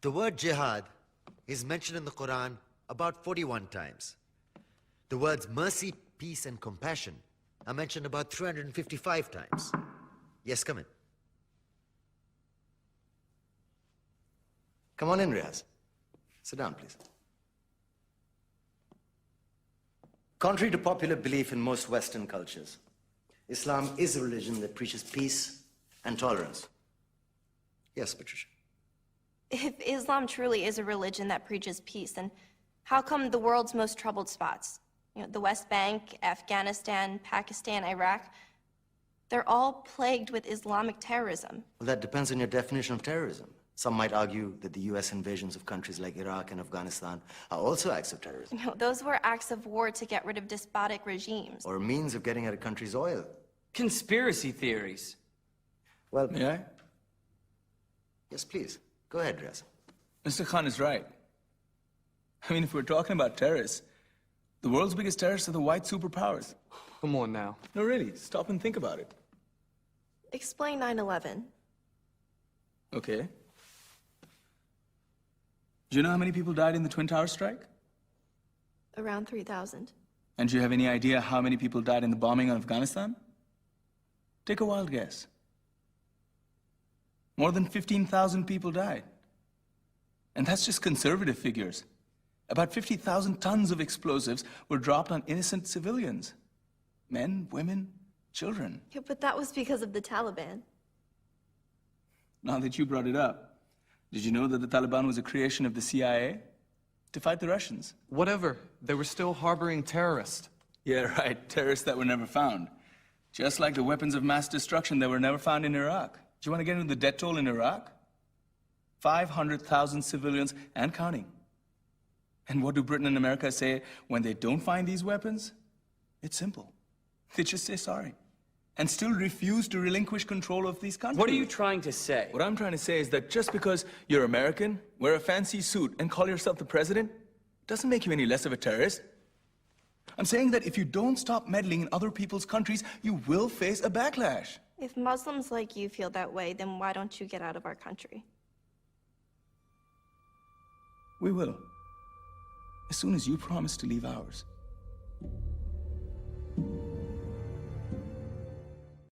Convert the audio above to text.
The word jihad is mentioned in the Quran about 41 times. The words mercy, peace, and compassion are mentioned about 355 times. Yes, come in. Come on in, Riaz. Sit down, please. Contrary to popular belief in most Western cultures, Islam is a religion that preaches peace and tolerance. Yes, Patricia. If Islam truly is a religion that preaches peace, then how come the world's most troubled spots, the West Bank, Afghanistan, Pakistan, Iraq, they're all plagued with Islamic terrorism? Well, that depends on your definition of terrorism. Some might argue that the U.S. invasions of countries like Iraq and Afghanistan are also acts of terrorism. Those were acts of war to get rid of despotic regimes. Or a means of getting at a country's oil. Conspiracy theories. Well, May I? yes, please. Go ahead, Riaz. Mr. Khan is right. I mean, if we're talking about terrorists, the world's biggest terrorists are the white superpowers. Come on now. No, really, stop and think about it. Explain 9/11. Okay. Do you know how many people died in the Twin Towers strike? Around 3,000. And do you have any idea how many people died in the bombing of Afghanistan? Take a wild guess. More than 15,000 people died. And that's just conservative figures. About 50,000 tons of explosives were dropped on innocent civilians. Men, women, children. Yeah, but that was because of the Taliban. Now that you brought it up, did you know that the Taliban was a creation of the CIA to fight the Russians? Whatever. They were still harboring terrorists. Yeah, right. Terrorists that were never found. Just like the weapons of mass destruction that were never found in Iraq. Do you want to get into the death toll in Iraq? 500,000 civilians and counting. And what do Britain and America say when they don't find these weapons? It's simple. They just say sorry. And still refuse to relinquish control of these countries. What are you trying to say? What I'm trying to say is that just because you're American, wear a fancy suit, and call yourself the president, doesn't make you any less of a terrorist. I'm saying that if you don't stop meddling in other people's countries, you will face a backlash. If Muslims like you feel that way, then why don't you get out of our country? We will. As soon as you promise to leave ours.